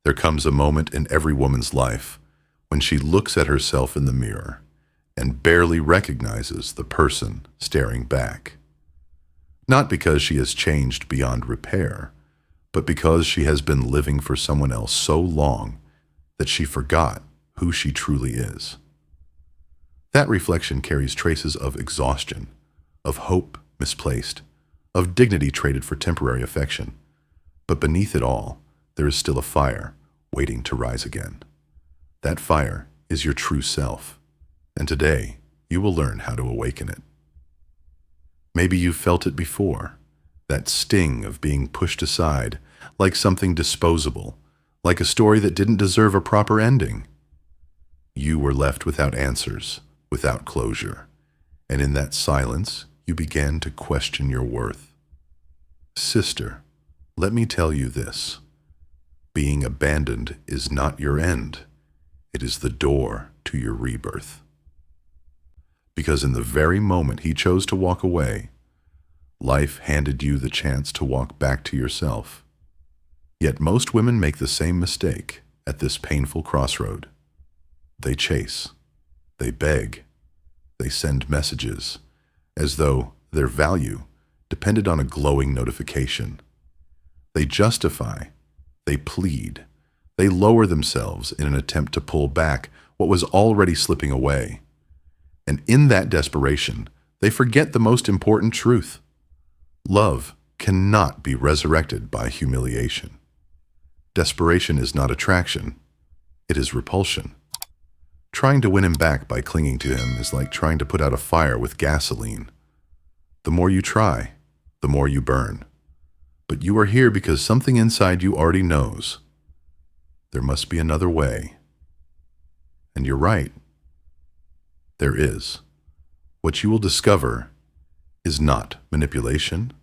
There comes a moment in every woman's life when she looks at herself in the mirror and barely recognizes the person staring back. Not because she has changed beyond repair, but because she has been living for someone else so long that she forgot who she truly is. That reflection carries traces of exhaustion, of hope misplaced, of dignity traded for temporary affection. But beneath it all, there is still a fire waiting to rise again. That fire is your true self, and today you will learn how to awaken it. Maybe you've felt it before, that sting of being pushed aside, like something disposable, like a story that didn't deserve a proper ending. You were left without answers, without closure, and in that silence, you began to question your worth. Sister, let me tell you this. Being abandoned is not your end. It is the door to your rebirth. Because in the very moment he chose to walk away, life handed you the chance to walk back to yourself. Yet most women make the same mistake at this painful crossroad. They chase, they beg, they send messages, as though their value depended on a glowing notification. They justify, they plead, they lower themselves in an attempt to pull back what was already slipping away. And in that desperation, they forget the most important truth. Love cannot be resurrected by humiliation. Desperation is not attraction, it is repulsion. Trying to win him back by clinging to him is like trying to put out a fire with gasoline. The more you try, the more you burn. But you are here because something inside you already knows. There must be another way. And you're right. There is. What you will discover is not manipulation,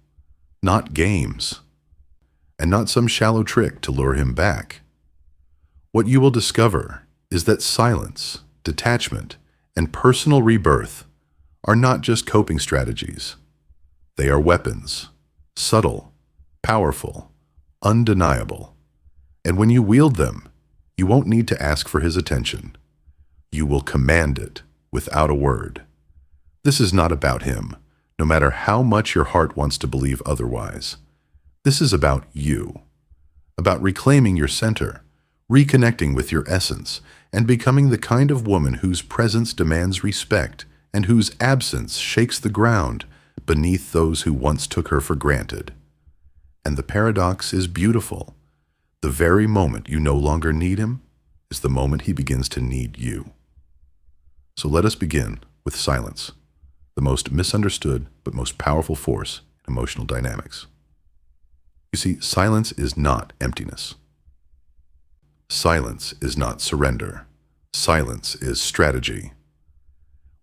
not games, and not some shallow trick to lure him back. What you will discover is that silence, detachment, and personal rebirth are not just coping strategies. They are weapons, subtle, powerful, undeniable. And when you wield them, you won't need to ask for his attention. You will command it without a word. This is not about him, no matter how much your heart wants to believe otherwise. This is about you, about reclaiming your center, reconnecting with your essence, and becoming the kind of woman whose presence demands respect and whose absence shakes the ground beneath those who once took her for granted. And the paradox is beautiful. The very moment you no longer need him is the moment he begins to need you. So let us begin with silence, the most misunderstood but most powerful force in emotional dynamics. You see, silence is not emptiness. Silence is not surrender. Silence is strategy.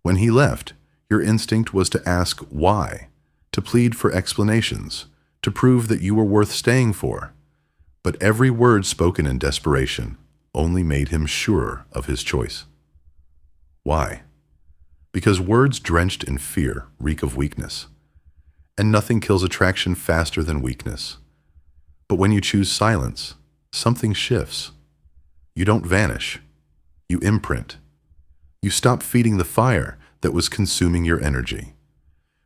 When he left, your instinct was to ask why, to plead for explanations, to prove that you were worth staying for. But every word spoken in desperation only made him surer of his choice. Why? Because words drenched in fear reek of weakness, and nothing kills attraction faster than weakness. But when you choose silence, something shifts. You don't vanish. You imprint. You stop feeding the fire that was consuming your energy.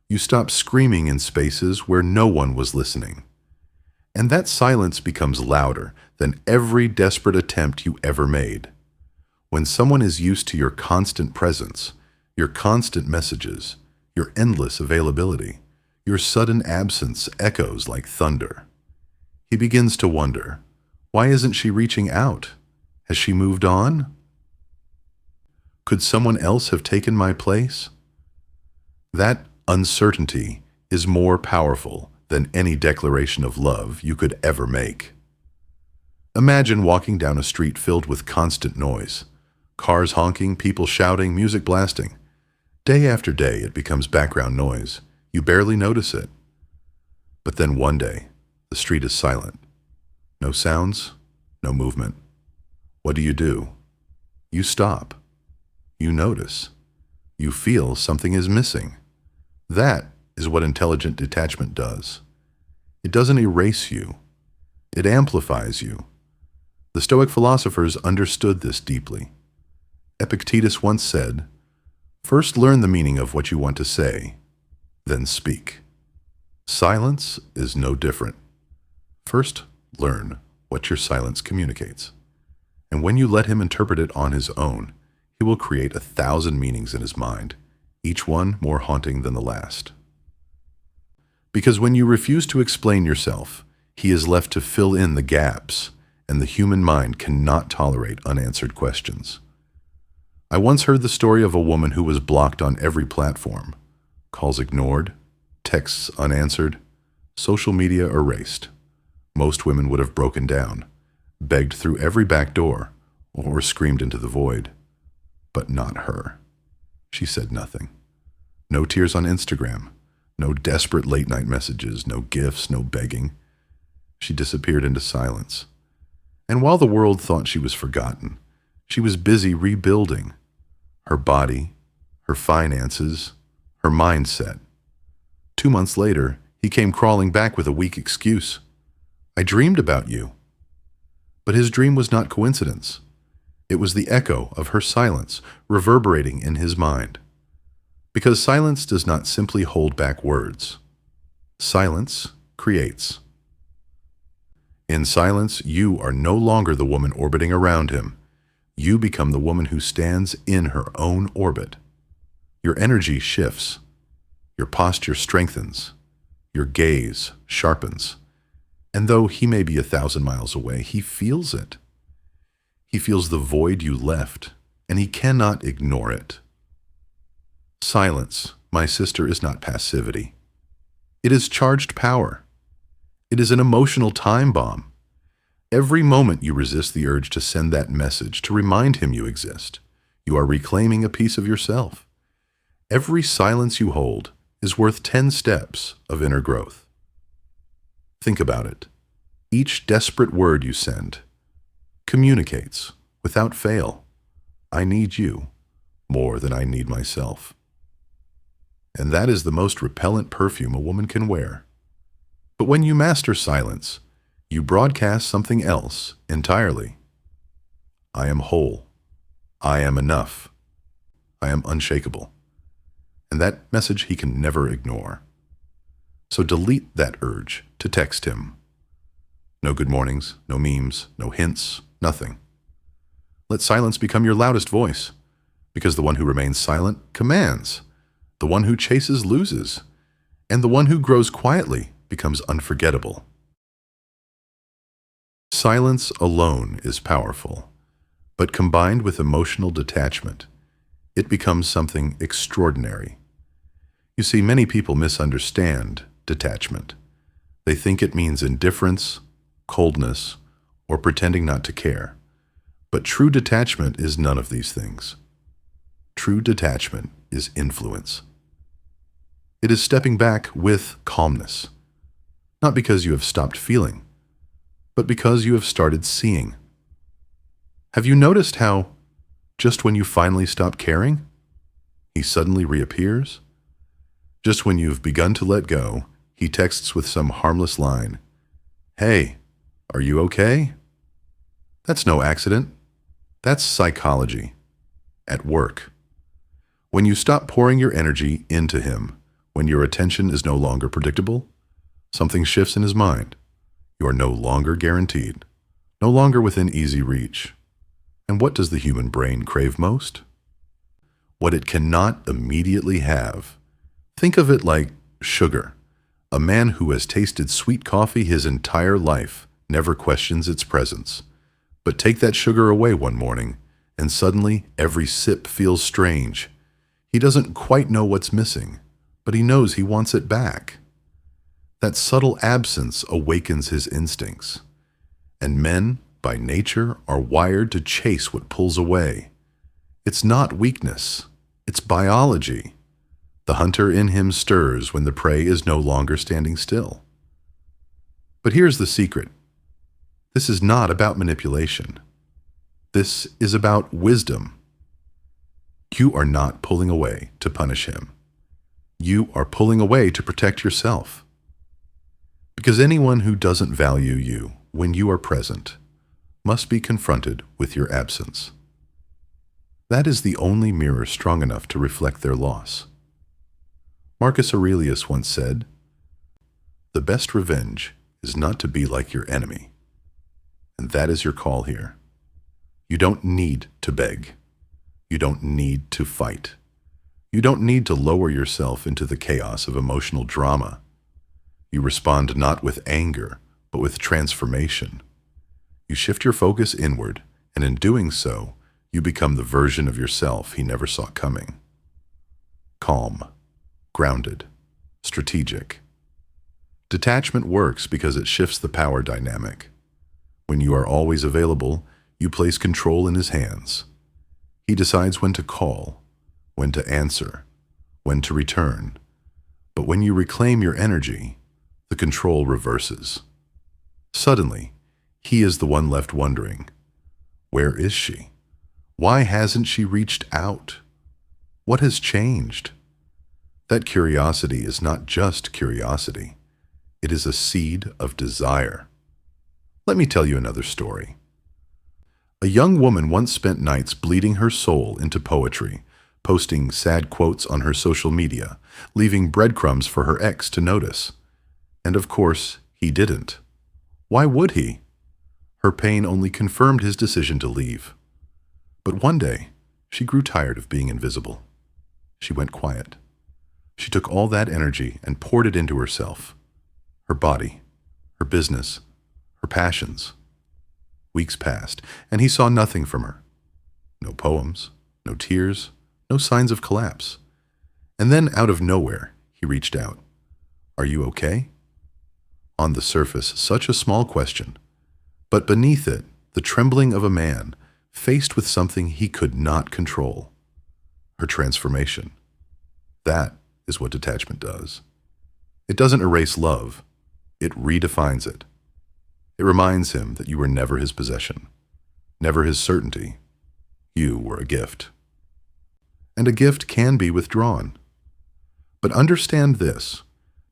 You stop screaming in spaces where no one was listening. And that silence becomes louder than every desperate attempt you ever made. When someone is used to your constant presence, your constant messages, your endless availability, your sudden absence echoes like thunder. He begins to wonder, why isn't she reaching out? Has she moved on? Could someone else have taken my place? That uncertainty is more powerful than any declaration of love you could ever make. Imagine walking down a street filled with constant noise. Cars honking, people shouting, music blasting. Day after day, it becomes background noise. You barely notice it. But then one day, the street is silent. No sounds, no movement. What do? You stop. You notice. You feel something is missing. That is what intelligent detachment does. It doesn't erase you. It amplifies you. The Stoic philosophers understood this deeply. Epictetus once said, "First learn the meaning of what you want to say, then speak." Silence is no different. First, learn what your silence communicates. And when you let him interpret it on his own, he will create 1,000 meanings in his mind, each one more haunting than the last. Because when you refuse to explain yourself, he is left to fill in the gaps, and the human mind cannot tolerate unanswered questions. I once heard the story of a woman who was blocked on every platform, calls ignored, texts unanswered, social media erased. Most women would have broken down, begged through every back door, or screamed into the void. But not her. She said nothing. No tears on Instagram, no desperate late-night messages, no gifts, no begging. She disappeared into silence. And while the world thought she was forgotten, she was busy rebuilding her body, her finances, her mindset. 2 months later, he came crawling back with a weak excuse. "I dreamed about you." But his dream was not coincidence. It was the echo of her silence reverberating in his mind. Because silence does not simply hold back words. Silence creates. In silence, you are no longer the woman orbiting around him. You become the woman who stands in her own orbit. Your energy shifts. Your posture strengthens. Your gaze sharpens. And though he may be 1,000 miles away, he feels it. He feels the void you left, and he cannot ignore it. Silence, my sister, is not passivity. It is charged power. It is an emotional time bomb. Every moment you resist the urge to send that message, to remind him you exist, you are reclaiming a piece of yourself. Every silence you hold is worth 10 steps of inner growth. Think about it. Each desperate word you send communicates, without fail, "I need you more than I need myself." And that is the most repellent perfume a woman can wear. But when you master silence, you broadcast something else entirely. I am whole. I am enough. I am unshakable. And that message he can never ignore. So delete that urge to text him. No good mornings, no memes, no hints, nothing. Let silence become your loudest voice, because the one who remains silent commands. The one who chases loses, and the one who grows quietly becomes unforgettable. Silence alone is powerful, but combined with emotional detachment, it becomes something extraordinary. You see, many people misunderstand detachment. They think it means indifference, coldness, or pretending not to care. But true detachment is none of these things. True detachment is influence. It is stepping back with calmness, not because you have stopped feeling, but because you have started seeing. Have you noticed how, just when you finally stop caring, he suddenly reappears? Just when you've begun to let go, he texts with some harmless line, "Hey, are you okay?" That's no accident. That's psychology. At work. When you stop pouring your energy into him, when your attention is no longer predictable, something shifts in his mind. You are no longer guaranteed, no longer within easy reach. And what does the human brain crave most? What it cannot immediately have. Think of it like sugar. A man who has tasted sweet coffee his entire life never questions its presence. But take that sugar away one morning, and suddenly every sip feels strange. He doesn't quite know what's missing, but he knows he wants it back. That subtle absence awakens his instincts. And men, by nature, are wired to chase what pulls away. It's not weakness, it's biology. The hunter in him stirs when the prey is no longer standing still. But here's the secret. This is not about manipulation. This is about wisdom. You are not pulling away to punish him. You are pulling away to protect yourself. Because anyone who doesn't value you when you are present must be confronted with your absence. That is the only mirror strong enough to reflect their loss. Marcus Aurelius once said, "The best revenge is not to be like your enemy." And that is your call here. You don't need to beg. You don't need to fight. You don't need to lower yourself into the chaos of emotional drama. You respond not with anger, but with transformation. You shift your focus inward, and in doing so, you become the version of yourself he never saw coming. Calm, grounded, strategic. Detachment works because it shifts the power dynamic. When you are always available, you place control in his hands. He decides when to call, when to answer, when to return. But when you reclaim your energy, the control reverses. Suddenly, he is the one left wondering, where is she? Why hasn't she reached out? What has changed? That curiosity is not just curiosity. It is a seed of desire. Let me tell you another story. A young woman once spent nights bleeding her soul into poetry, posting sad quotes on her social media, leaving breadcrumbs for her ex to notice. And of course, he didn't. Why would he? Her pain only confirmed his decision to leave. But one day, she grew tired of being invisible. She went quiet. She took all that energy and poured it into herself, her body, her business, her passions. Weeks passed, and he saw nothing from her. No poems, no tears, no signs of collapse. And then, out of nowhere, he reached out. "Are you okay?" On the surface, such a small question, but beneath it, the trembling of a man faced with something he could not control. Her transformation. That is what detachment does. It doesn't erase love. It redefines it. It reminds him that you were never his possession, never his certainty. You were a gift. And a gift can be withdrawn. But understand this,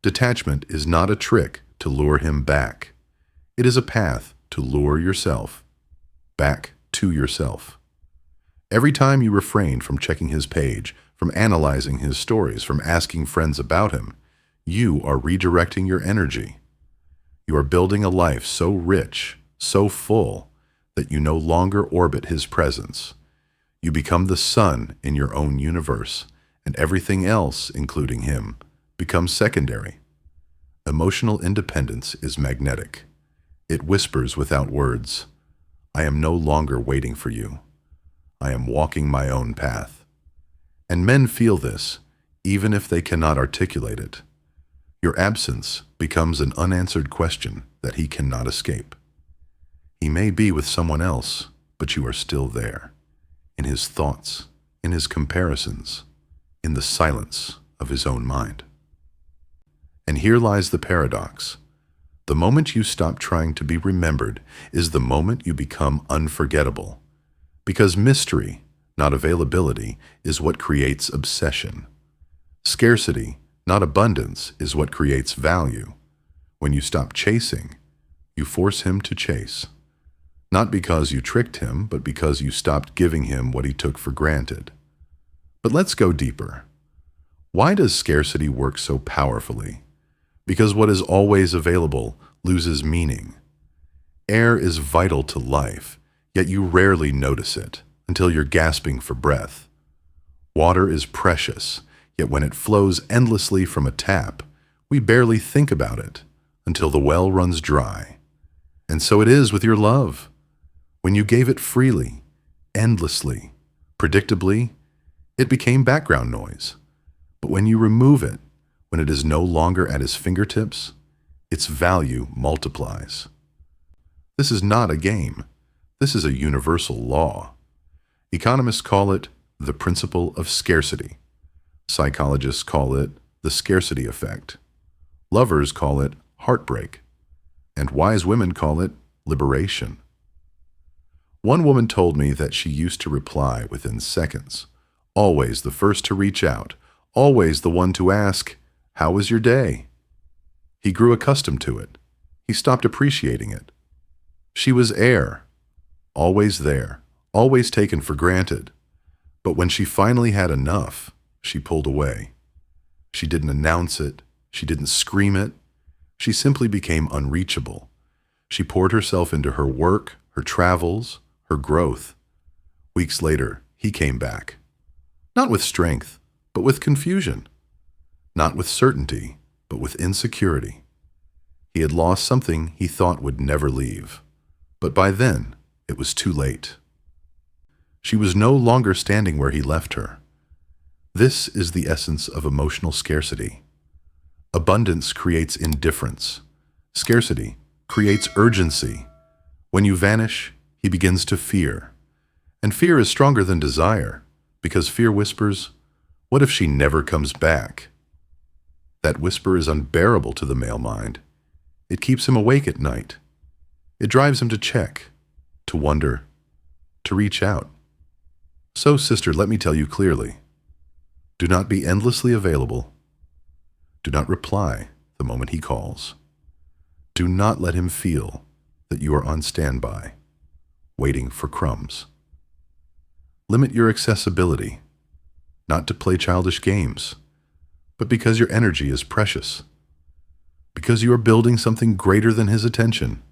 detachment is not a trick to lure him back. It is a path to lure yourself back to yourself. Every time you refrain from checking his page, from analyzing his stories, from asking friends about him, you are redirecting your energy. You are building a life so rich, so full, that you no longer orbit his presence. You become the sun in your own universe, and everything else, including him, becomes secondary. Emotional independence is magnetic. It whispers without words, "I am no longer waiting for you. I am walking my own path." And men feel this, even if they cannot articulate it. Your absence becomes an unanswered question that he cannot escape. He may be with someone else, but you are still there, in his thoughts, in his comparisons, in the silence of his own mind. And here lies the paradox. The moment you stop trying to be remembered is the moment you become unforgettable. Because mystery, not availability, is what creates obsession. Scarcity, not abundance, is what creates value. When you stop chasing, you force him to chase. Not because you tricked him, but because you stopped giving him what he took for granted. But let's go deeper. Why does scarcity work so powerfully? Because what is always available loses meaning. Air is vital to life, yet you rarely notice it until you're gasping for breath. Water is precious, yet when it flows endlessly from a tap, we barely think about it until the well runs dry. And so it is with your love. When you gave it freely, endlessly, predictably, it became background noise. But when you remove it, when it is no longer at his fingertips, its value multiplies. This is not a game. This is a universal law. Economists call it the principle of scarcity. Psychologists call it the scarcity effect. Lovers call it heartbreak. And wise women call it liberation. One woman told me that she used to reply within seconds, always the first to reach out, always the one to ask, "How was your day?" He grew accustomed to it. He stopped appreciating it. She was air, always there, always taken for granted. But when she finally had enough, she pulled away. She didn't announce it. She didn't scream it. She simply became unreachable. She poured herself into her work, her travels, her growth. Weeks later, he came back. Not with strength, but with confusion. Not with certainty, but with insecurity. He had lost something he thought would never leave. But by then, it was too late. She was no longer standing where he left her. This is the essence of emotional scarcity. Abundance creates indifference. Scarcity creates urgency. When you vanish, he begins to fear. And fear is stronger than desire, because fear whispers, "What if she never comes back?" That whisper is unbearable to the male mind. It keeps him awake at night. It drives him to check, to wonder, to reach out. So, sister, let me tell you clearly. Do not be endlessly available. Do not reply the moment he calls. Do not let him feel that you are on standby, waiting for crumbs. Limit your accessibility, not to play childish games, but because your energy is precious. Because you are building something greater than his attention.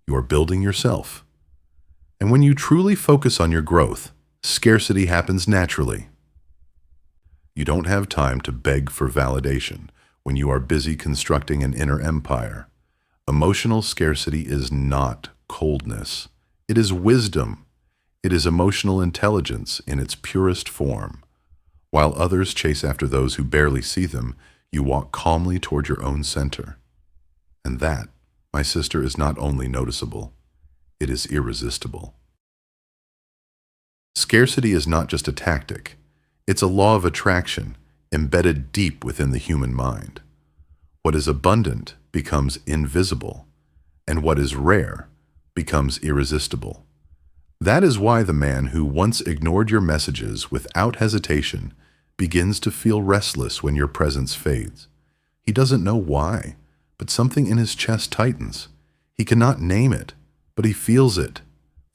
You are building yourself. And when you truly focus on your growth, scarcity happens naturally. You don't have time to beg for validation when you are busy constructing an inner empire. Emotional scarcity is not coldness. It is wisdom. It is emotional intelligence in its purest form. While others chase after those who barely see them, you walk calmly toward your own center. And that, my sister, is not only noticeable, it is irresistible. Scarcity is not just a tactic. It's a law of attraction embedded deep within the human mind. What is abundant becomes invisible, and what is rare becomes irresistible. That is why the man who once ignored your messages without hesitation begins to feel restless when your presence fades. He doesn't know why, but something in his chest tightens. He cannot name it, but he feels it,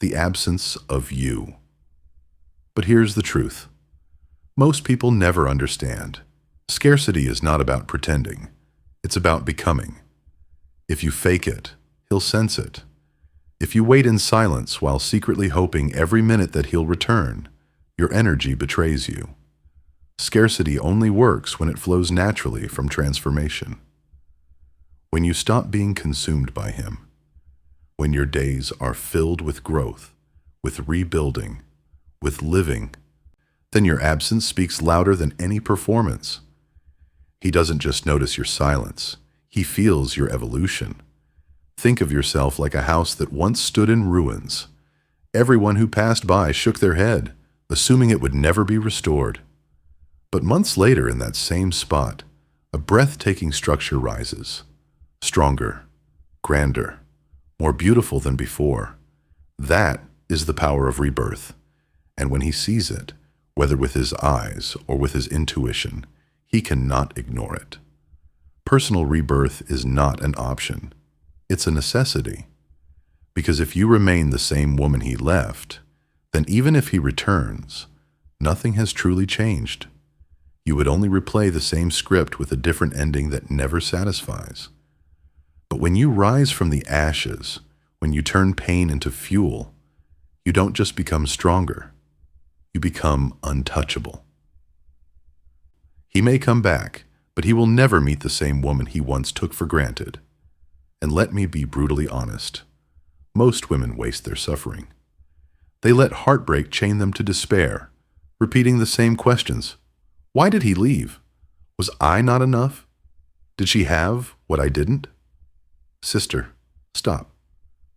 the absence of you. But here's the truth. Most people never understand. Scarcity is not about pretending. It's about becoming. If you fake it, he'll sense it. If you wait in silence while secretly hoping every minute that he'll return, your energy betrays you. Scarcity only works when it flows naturally from transformation. When you stop being consumed by him, when your days are filled with growth, with rebuilding, with living, then your absence speaks louder than any performance. He doesn't just notice your silence, he feels your evolution. Think of yourself like a house that once stood in ruins. Everyone who passed by shook their head, assuming it would never be restored. But months later in that same spot, a breathtaking structure rises. Stronger, grander, more beautiful than before. That is the power of rebirth. And when he sees it, whether with his eyes or with his intuition, he cannot ignore it. Personal rebirth is not an option. It's a necessity. Because if you remain the same woman he left, then even if he returns, nothing has truly changed. You would only replay the same script with a different ending that never satisfies. But when you rise from the ashes, when you turn pain into fuel, you don't just become stronger. You become untouchable. He may come back, but he will never meet the same woman he once took for granted. And let me be brutally honest. Most women waste their suffering. They let heartbreak chain them to despair, repeating the same questions. Why did he leave? Was I not enough? Did she have what I didn't? Sister, stop.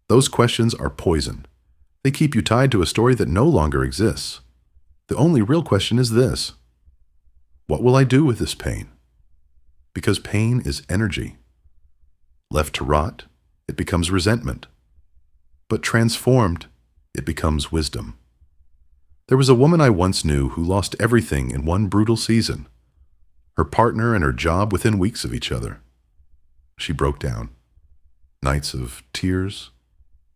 Those questions are poison. They keep you tied to a story that no longer exists. The only real question is this. What will I do with this pain? Because pain is energy. Left to rot, it becomes resentment. But transformed, it becomes wisdom. There was a woman I once knew who lost everything in one brutal season. Her partner and her job within weeks of each other. She broke down. Nights of tears,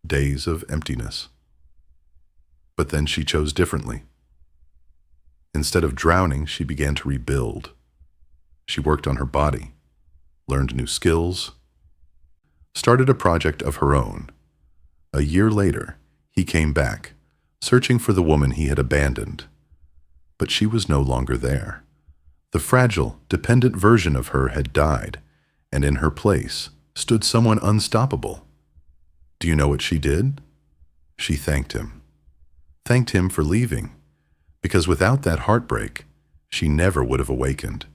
days of emptiness. But then she chose differently. Instead of drowning, she began to rebuild. She worked on her body, learned new skills, started a project of her own. A year later, he came back, searching for the woman he had abandoned. But she was no longer there. The fragile, dependent version of her had died, and in her place stood someone unstoppable. Do you know what she did? She thanked him. Thanked him for leaving, because without that heartbreak, she never would have awakened.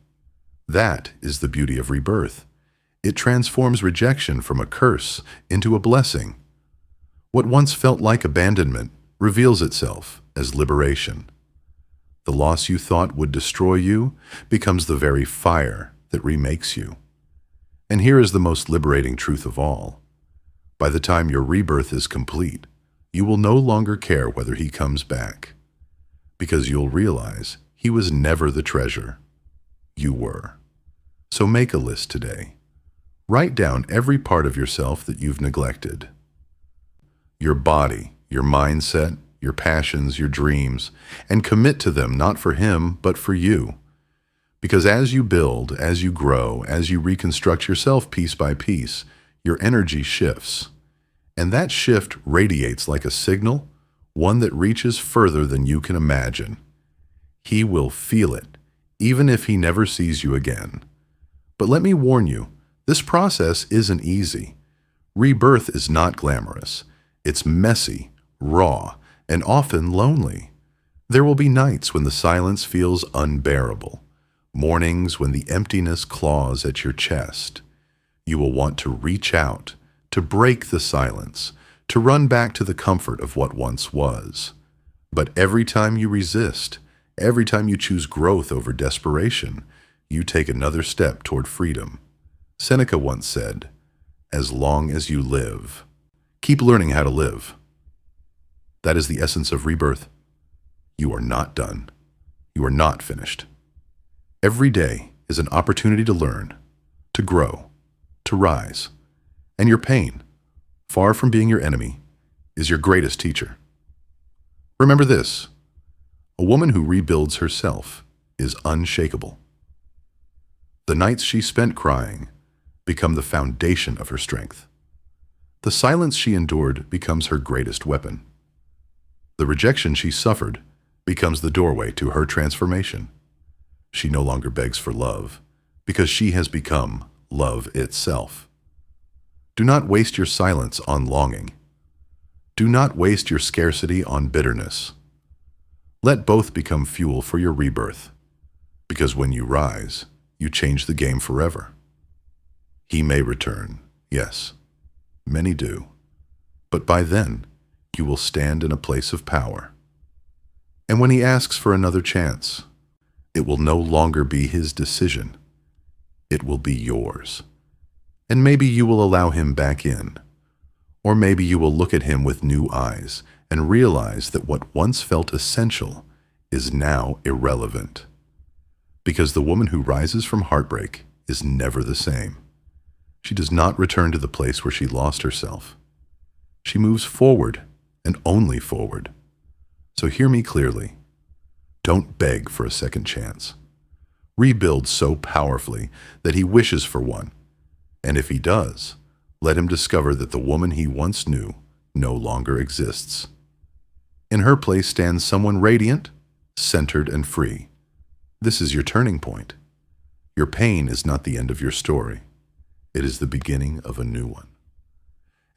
That is the beauty of rebirth. It transforms rejection from a curse into a blessing. What once felt like abandonment reveals itself as liberation. The loss you thought would destroy you becomes the very fire that remakes you. And here is the most liberating truth of all. By the time your rebirth is complete, you will no longer care whether he comes back, because you'll realize he was never the treasure. You were. So make a list today. Write down every part of yourself that you've neglected. Your body, your mindset, your passions, your dreams, and commit to them not for him, but for you. Because as you build, as you grow, as you reconstruct yourself piece by piece, your energy shifts. And that shift radiates like a signal, one that reaches further than you can imagine. He will feel it, even if he never sees you again. But let me warn you, this process isn't easy. Rebirth is not glamorous. It's messy, raw, and often lonely. There will be nights when the silence feels unbearable, mornings when the emptiness claws at your chest. You will want to reach out, to break the silence, to run back to the comfort of what once was. But every time you resist, every time you choose growth over desperation, you take another step toward freedom. Seneca once said, "As long as you live, keep learning how to live." That is the essence of rebirth. You are not done. You are not finished. Every day is an opportunity to learn, to grow, to rise. And your pain, far from being your enemy, is your greatest teacher. Remember this: a woman who rebuilds herself is unshakable. The nights she spent crying become the foundation of her strength. The silence she endured becomes her greatest weapon. The rejection she suffered becomes the doorway to her transformation. She no longer begs for love, because she has become love itself. Do not waste your silence on longing. Do not waste your scarcity on bitterness. Let both become fuel for your rebirth, because when you rise, you change the game forever. He may return, yes, many do, but by then, you will stand in a place of power. And when he asks for another chance, it will no longer be his decision. It will be yours. And maybe you will allow him back in. Or maybe you will look at him with new eyes and realize that what once felt essential is now irrelevant. Because the woman who rises from heartbreak is never the same. She does not return to the place where she lost herself. She moves forward and only forward. So hear me clearly. Don't beg for a second chance. Rebuild so powerfully that he wishes for one. And if he does, let him discover that the woman he once knew no longer exists. In her place stands someone radiant, centered, and free. This is your turning point. Your pain is not the end of your story. It is the beginning of a new one.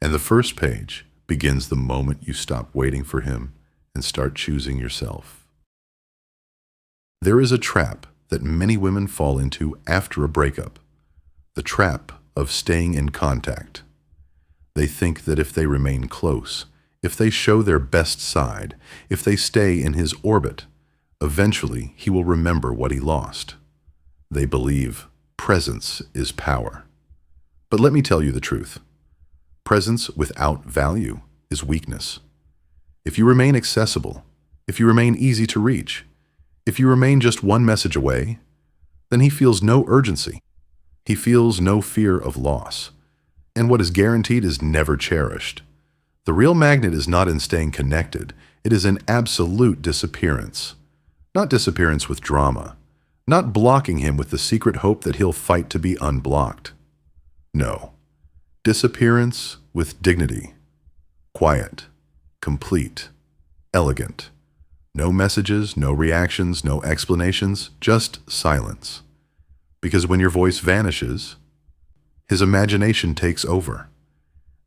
And the first page begins the moment you stop waiting for him and start choosing yourself. There is a trap that many women fall into after a breakup. The trap of staying in contact. They think that if they remain close, if they show their best side, if they stay in his orbit, eventually he will remember what he lost. They believe presence is power. But let me tell you the truth. Presence without value is weakness. If you remain accessible, if you remain easy to reach, if you remain just one message away, then he feels no urgency. He feels no fear of loss. And what is guaranteed is never cherished. The real magnet is not in staying connected. It is an absolute disappearance. Not disappearance with drama. Not blocking him with the secret hope that he'll fight to be unblocked. No. Disappearance with dignity. Quiet. Complete. Elegant. No messages, no reactions, no explanations, just silence. Because when your voice vanishes, his imagination takes over.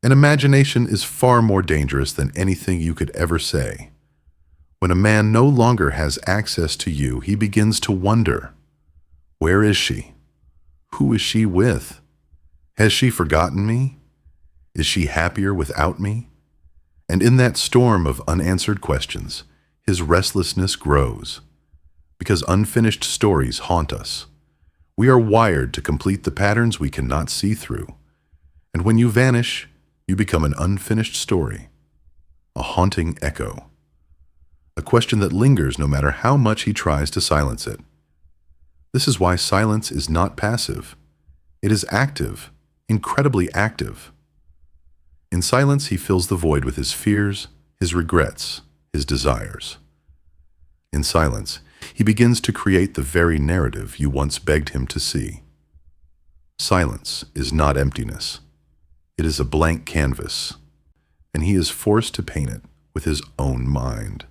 And imagination is far more dangerous than anything you could ever say. When a man no longer has access to you, he begins to wonder, where is she? Who is she with? Has she forgotten me? Is she happier without me? And in that storm of unanswered questions, his restlessness grows. Because unfinished stories haunt us. We are wired to complete the patterns we cannot see through. And when you vanish, you become an unfinished story, a haunting echo. A question that lingers no matter how much he tries to silence it. This is why silence is not passive. It is active, incredibly active. In silence, he fills the void with his fears, his regrets, his desires. In silence, he begins to create the very narrative you once begged him to see. Silence is not emptiness. It is a blank canvas, and he is forced to paint it with his own mind.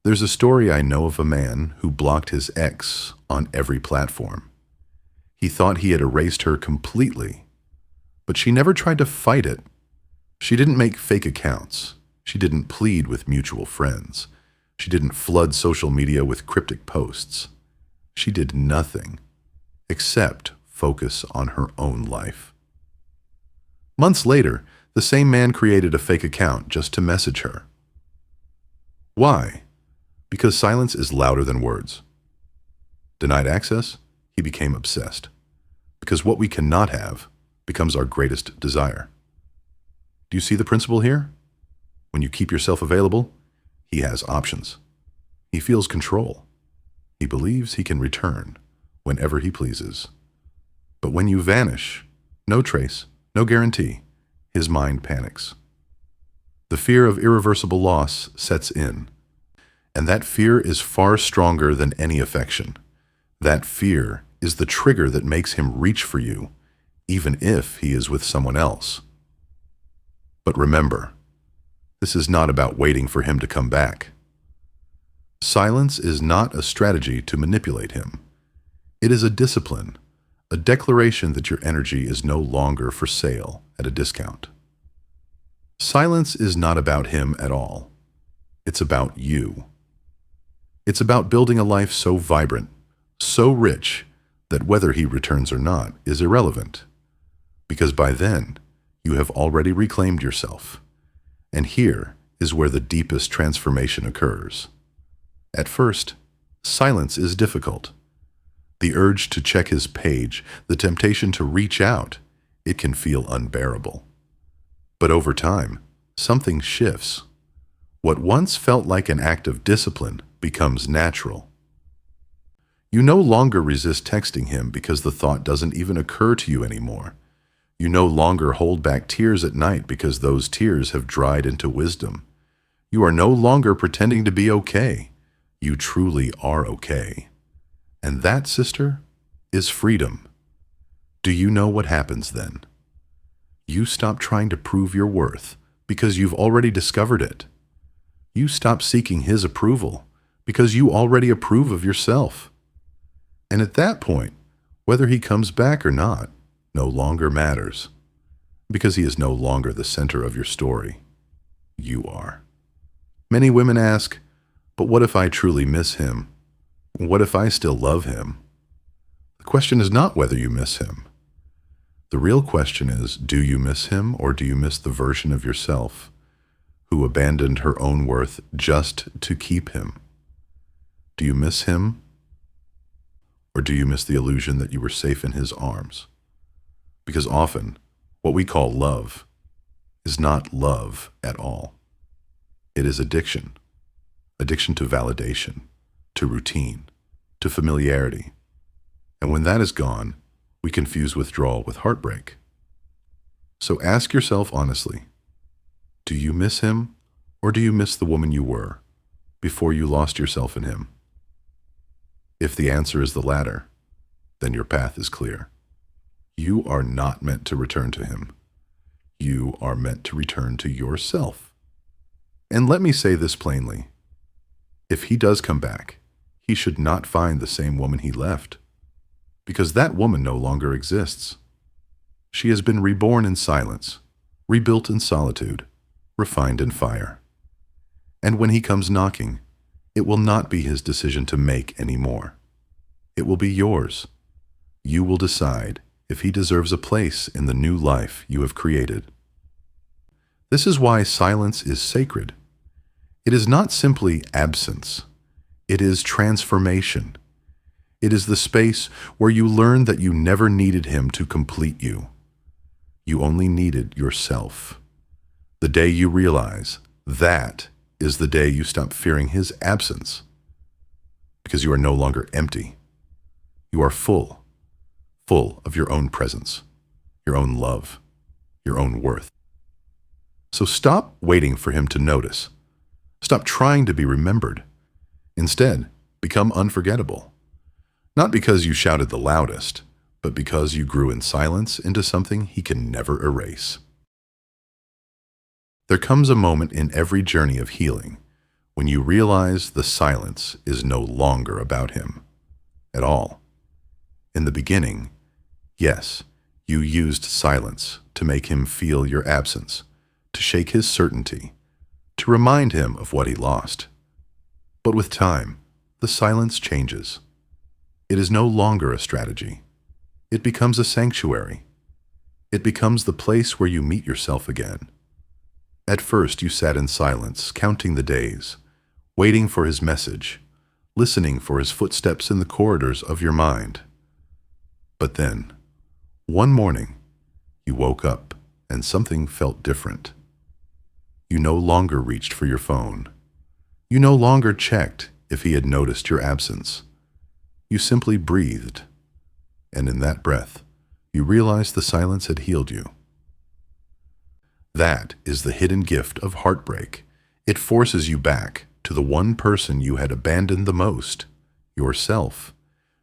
There's a story I know of a man who blocked his ex on every platform. He thought he had erased her completely, but she never tried to fight it. She didn't make fake accounts. She didn't plead with mutual friends. She didn't flood social media with cryptic posts. She did nothing except focus on her own life. Months later, the same man created a fake account just to message her. Why? Because silence is louder than words. Denied access, he became obsessed. Because what we cannot have becomes our greatest desire. Do you see the principle here? When you keep yourself available, he has options. He feels control. He believes he can return whenever he pleases. But when you vanish, no trace, no guarantee, his mind panics. The fear of irreversible loss sets in. And that fear is far stronger than any affection. That fear is the trigger that makes him reach for you, even if he is with someone else. But remember, this is not about waiting for him to come back. Silence is not a strategy to manipulate him. It is a discipline, a declaration that your energy is no longer for sale at a discount. Silence is not about him at all. It's about you. It's about building a life so vibrant, so rich, that whether he returns or not is irrelevant. Because by then, you have already reclaimed yourself. And here is where the deepest transformation occurs. At first, silence is difficult. The urge to check his page, the temptation to reach out, it can feel unbearable. But over time, something shifts. What once felt like an act of discipline becomes natural. You no longer resist texting him because the thought doesn't even occur to you anymore. You no longer hold back tears at night because those tears have dried into wisdom. You are no longer pretending to be okay. You truly are okay. And that, sister, is freedom. Do you know what happens then? You stop trying to prove your worth because you've already discovered it. You stop seeking his approval because you already approve of yourself. And at that point, whether he comes back or not, no longer matters, because he is no longer the center of your story. You are. Many women ask, but what if I truly miss him? What if I still love him? The question is not whether you miss him. The real question is, do you miss him, or do you miss the version of yourself who abandoned her own worth just to keep him? Do you miss him, or do you miss the illusion that you were safe in his arms? Because often, what we call love is not love at all. It is addiction. Addiction to validation, to routine, to familiarity. And when that is gone, we confuse withdrawal with heartbreak. So ask yourself honestly, do you miss him, Or do you miss the woman you were before you lost yourself in him? If the answer is the latter, then your path is clear. You are not meant to return to him. You are meant to return to yourself. And let me say this plainly. If he does come back, he should not find the same woman he left, because that woman no longer exists. She has been reborn in silence, rebuilt in solitude, refined in fire. And when he comes knocking, it will not be his decision to make any more. It will be yours. You will decide if he deserves a place in the new life you have created. This is why silence is sacred. It is not simply absence. It is transformation. It is the space where you learn that you never needed him to complete you. You only needed yourself. The day you realize that is the day you stop fearing his absence, because you are no longer empty. You are full of your own presence, your own love, your own worth. So stop waiting for him to notice. Stop trying to be remembered. Instead, become unforgettable. Not because you shouted the loudest, but because you grew in silence into something he can never erase. There comes a moment in every journey of healing when you realize the silence is no longer about him at all. In the beginning, yes, you used silence to make him feel your absence, to shake his certainty, to remind him of what he lost. But with time, the silence changes. It is no longer a strategy. It becomes a sanctuary. It becomes the place where you meet yourself again. At first, you sat in silence, counting the days, waiting for his message, listening for his footsteps in the corridors of your mind. But then, one morning, you woke up and something felt different. You no longer reached for your phone. You no longer checked if he had noticed your absence. You simply breathed, and in that breath, you realized the silence had healed you. That is the hidden gift of heartbreak. It forces you back to the one person you had abandoned the most, yourself.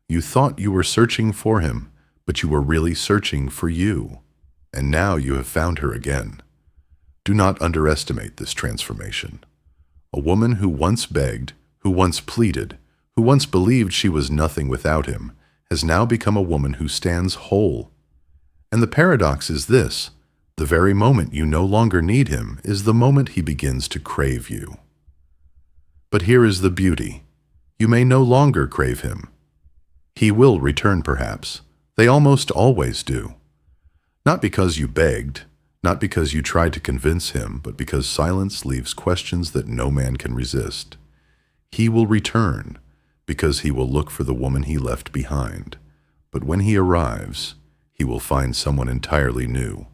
You thought you were searching for him, but you were really searching for you. And now you have found her again. Do not underestimate this transformation. A woman who once begged, who once pleaded, who once believed she was nothing without him, has now become a woman who stands whole. And the paradox is this: the very moment you no longer need him is the moment he begins to crave you. But here is the beauty. You may no longer crave him. He will return, perhaps. They almost always do. Not because you begged, not because you tried to convince him, but because silence leaves questions that no man can resist. He will return because he will look for the woman he left behind. But when he arrives, he will find someone entirely new.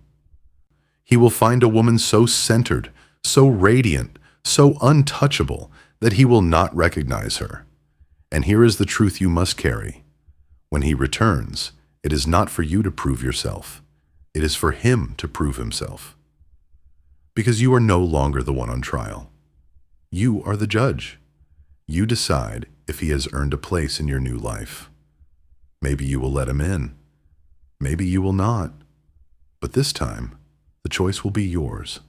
He will find a woman so centered, so radiant, so untouchable that he will not recognize her. And here is the truth you must carry. When he returns, it is not for you to prove yourself. It is for him to prove himself. Because you are no longer the one on trial. You are the judge. You decide if he has earned a place in your new life. Maybe you will let him in. Maybe you will not. But this time, the choice will be yours.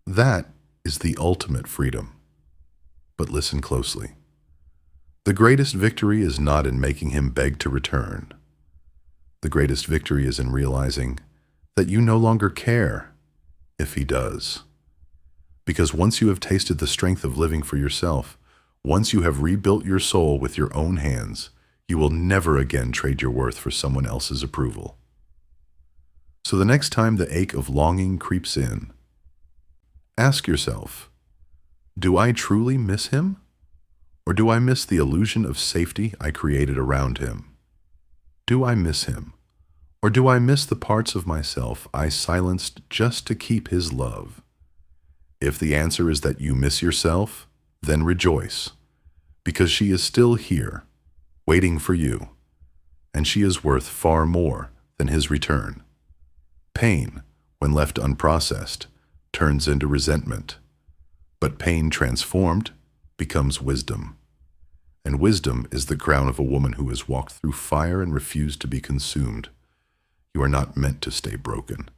That is the ultimate freedom. But listen closely. The greatest victory is not in making him beg to return. The greatest victory is in realizing that you no longer care if he does. Because once you have tasted the strength of living for yourself, once you have rebuilt your soul with your own hands, you will never again trade your worth for someone else's approval. So the next time the ache of longing creeps in, ask yourself, do I truly miss him? Or do I miss the illusion of safety I created around him? Do I miss him? Or do I miss the parts of myself I silenced just to keep his love? If the answer is that you miss yourself, then rejoice, because she is still here, waiting for you, and she is worth far more than his return. Pain, when left unprocessed, turns into resentment. But pain transformed becomes wisdom. And wisdom is the crown of a woman who has walked through fire and refused to be consumed. You are not meant to stay broken.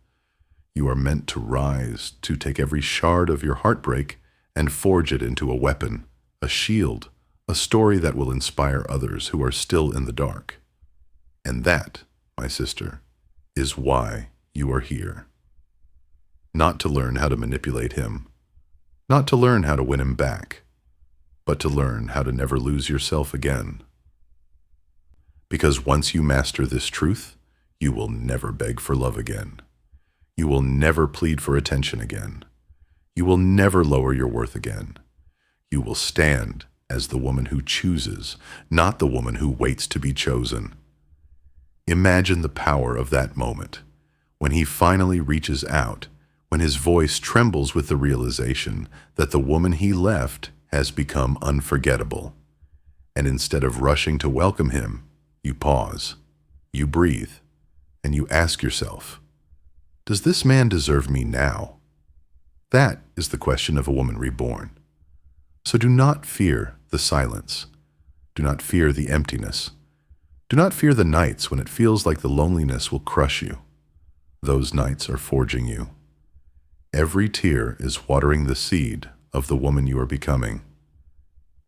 You are meant to rise, to take every shard of your heartbreak and forge it into a weapon, a shield, a story that will inspire others who are still in the dark. And that, my sister, is why you are here. Not to learn how to manipulate him, not to learn how to win him back, but to learn how to never lose yourself again. Because once you master this truth, you will never beg for love again. You will never plead for attention again. You will never lower your worth again. You will stand as the woman who chooses, not the woman who waits to be chosen. Imagine the power of that moment, when he finally reaches out, when his voice trembles with the realization that the woman he left has become unforgettable. And instead of rushing to welcome him, you pause, you breathe, and you ask yourself, does this man deserve me now? That is the question of a woman reborn. So do not fear the silence. Do not fear the emptiness. Do not fear the nights when it feels like the loneliness will crush you. Those nights are forging you. Every tear is watering the seed of the woman you are becoming.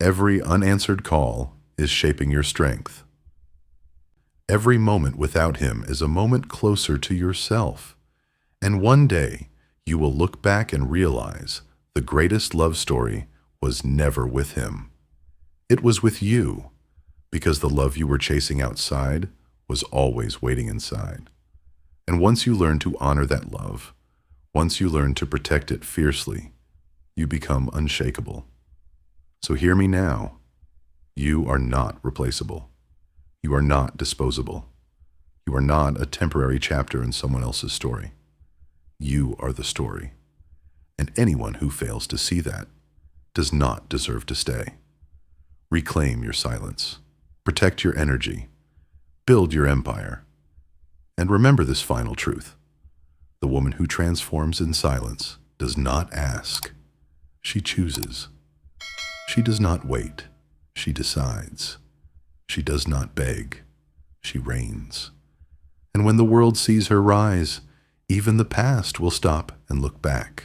Every unanswered call is shaping your strength. Every moment without him is a moment closer to yourself. And one day, you will look back and realize the greatest love story was never with him. It was with you, because the love you were chasing outside was always waiting inside. And once you learn to honor that love, once you learn to protect it fiercely, you become unshakable. So hear me now. You are not replaceable. You are not disposable. You are not a temporary chapter in someone else's story. You are the story. And anyone who fails to see that does not deserve to stay. Reclaim your silence. Protect your energy. Build your empire. And remember this final truth. The woman who transforms in silence does not ask. She chooses. She does not wait. She decides. She does not beg. She reigns. And when the world sees her rise, even the past will stop and look back.